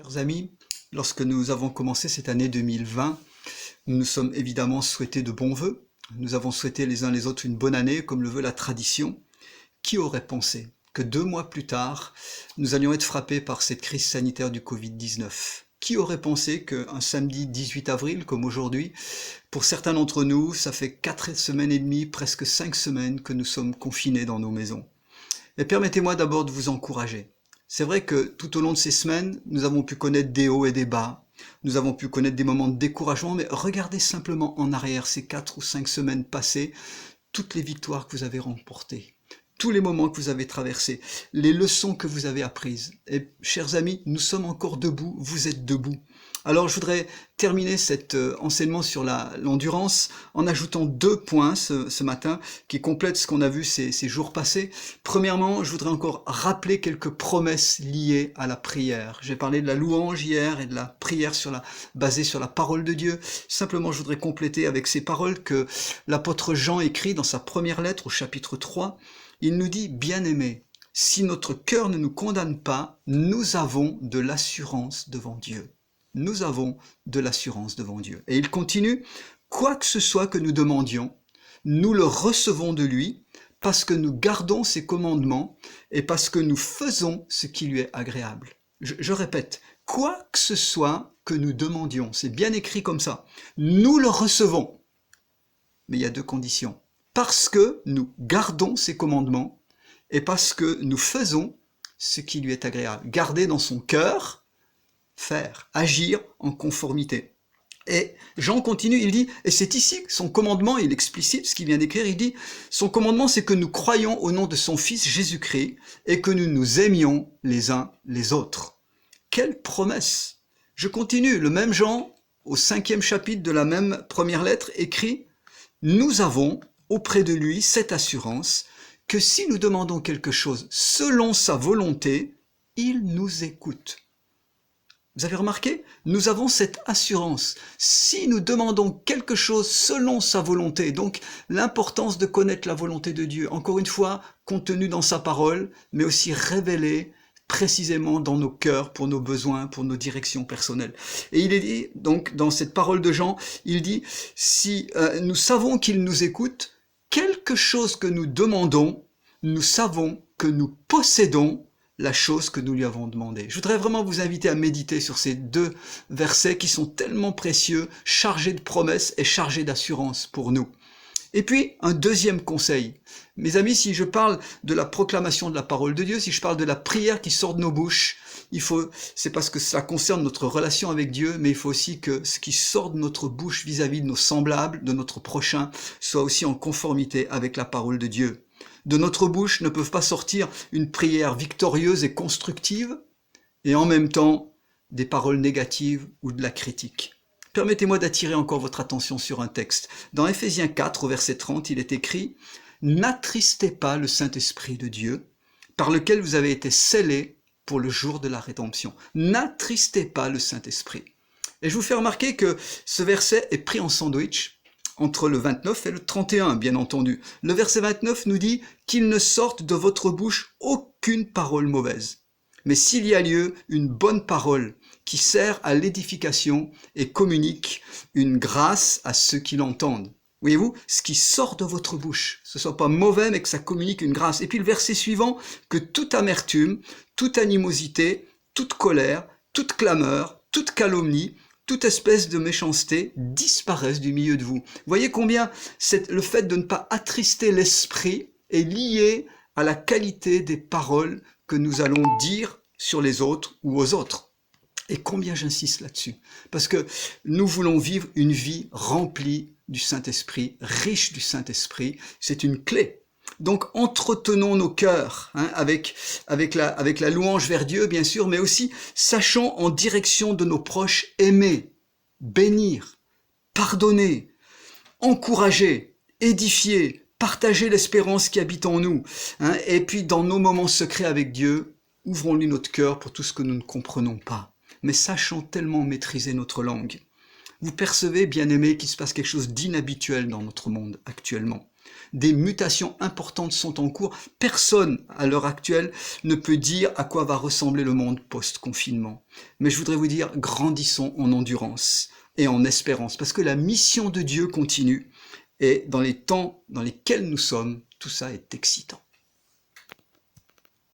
Chers amis, lorsque nous avons commencé cette année 2020, nous nous sommes évidemment souhaités de bons vœux. Nous avons souhaité les uns les autres une bonne année, comme le veut la tradition. Qui aurait pensé que 2 mois plus tard, nous allions être frappés par cette crise sanitaire du Covid-19? Qui aurait pensé qu'un samedi 18 avril, comme aujourd'hui, pour certains d'entre nous, ça fait 4 semaines et demie, presque 5 semaines que nous sommes confinés dans nos maisons? Mais permettez-moi d'abord de vous encourager. C'est vrai que tout au long de ces semaines, nous avons pu connaître des hauts et des bas, nous avons pu connaître des moments de découragement, mais regardez simplement en arrière ces 4 ou 5 semaines passées, toutes les victoires que vous avez remportées, tous les moments que vous avez traversés, les leçons que vous avez apprises. Et chers amis, nous sommes encore debout, vous êtes debout. Alors je voudrais terminer cet enseignement sur l'endurance en ajoutant 2 points ce matin qui complètent ce qu'on a vu ces jours passés. Premièrement, je voudrais encore rappeler quelques promesses liées à la prière. J'ai parlé de la louange hier et de la prière basée sur la parole de Dieu. Simplement, je voudrais compléter avec ces paroles que l'apôtre Jean écrit dans sa première lettre au chapitre 3. Il nous dit, bien-aimés, si notre cœur ne nous condamne pas, nous avons de l'assurance devant Dieu. Nous avons de l'assurance devant Dieu. Et il continue, quoi que ce soit que nous demandions, nous le recevons de lui parce que nous gardons ses commandements et parce que nous faisons ce qui lui est agréable. Je répète, quoi que ce soit que nous demandions, c'est bien écrit comme ça, nous le recevons. Mais il y a 2 conditions. Parce que nous gardons ses commandements et parce que nous faisons ce qui lui est agréable. Garder dans son cœur, faire, agir en conformité. Et Jean continue, il dit, et c'est ici que son commandement, il explicite ce qu'il vient d'écrire, il dit, son commandement c'est que nous croyions au nom de son Fils Jésus-Christ et que nous nous aimions les uns les autres. Quelle promesse! Je continue, le même Jean, au 5e chapitre de la même première lettre, écrit, nous avons auprès de lui cette assurance que si nous demandons quelque chose selon sa volonté, il nous écoute. Vous avez remarqué? Nous avons cette assurance. Si nous demandons quelque chose selon sa volonté, donc l'importance de connaître la volonté de Dieu, encore une fois, contenue dans sa parole, mais aussi révélée précisément dans nos cœurs, pour nos besoins, pour nos directions personnelles. Et il est dit, donc, dans cette parole de Jean, il dit, si nous savons qu'il nous écoute, quelque chose que nous demandons, nous savons que nous possédons la chose que nous lui avons demandé. Je voudrais vraiment vous inviter à méditer sur ces 2 versets qui sont tellement précieux, chargés de promesses et chargés d'assurance pour nous. Et puis, un deuxième conseil. Mes amis, si je parle de la proclamation de la parole de Dieu, si je parle de la prière qui sort de nos bouches, c'est parce que ça concerne notre relation avec Dieu, mais il faut aussi que ce qui sort de notre bouche vis-à-vis de nos semblables, de notre prochain, soit aussi en conformité avec la parole de Dieu. De notre bouche ne peuvent pas sortir une prière victorieuse et constructive, et en même temps des paroles négatives ou de la critique. Permettez-moi d'attirer encore votre attention sur un texte. Dans Ephésiens 4, au verset 30, il est écrit « N'attristez pas le Saint-Esprit de Dieu, par lequel vous avez été scellés pour le jour de la rédemption. » N'attristez pas le Saint-Esprit. Et je vous fais remarquer que ce verset est pris en sandwich entre le 29 et le 31, bien entendu. Le verset 29 nous dit qu'il ne sorte de votre bouche aucune parole mauvaise. Mais s'il y a lieu, une bonne parole qui sert à l'édification et communique une grâce à ceux qui l'entendent. Voyez-vous, ce qui sort de votre bouche, ce ne soit pas mauvais, mais que ça communique une grâce. Et puis le verset suivant, que toute amertume, toute animosité, toute colère, toute clameur, toute calomnie, toute espèce de méchanceté disparaissent du milieu de vous. Voyez combien le fait de ne pas attrister l'esprit est lié à la qualité des paroles que nous allons dire sur les autres ou aux autres. Et combien j'insiste là-dessus, parce que nous voulons vivre une vie remplie du Saint-Esprit, riche du Saint-Esprit, c'est une clé. Donc entretenons nos cœurs avec la louange vers Dieu, bien sûr, mais aussi sachons en direction de nos proches aimer, bénir, pardonner, encourager, édifier, partager l'espérance qui habite en nous. Et puis dans nos moments secrets avec Dieu, ouvrons-lui notre cœur pour tout ce que nous ne comprenons pas. Mais sachons tellement maîtriser notre langue. Vous percevez, bien-aimés, qu'il se passe quelque chose d'inhabituel dans notre monde actuellement. Des mutations importantes sont en cours. Personne, à l'heure actuelle, ne peut dire à quoi va ressembler le monde post-confinement. Mais je voudrais vous dire, grandissons en endurance et en espérance, parce que la mission de Dieu continue. Et dans les temps dans lesquels nous sommes, tout ça est excitant.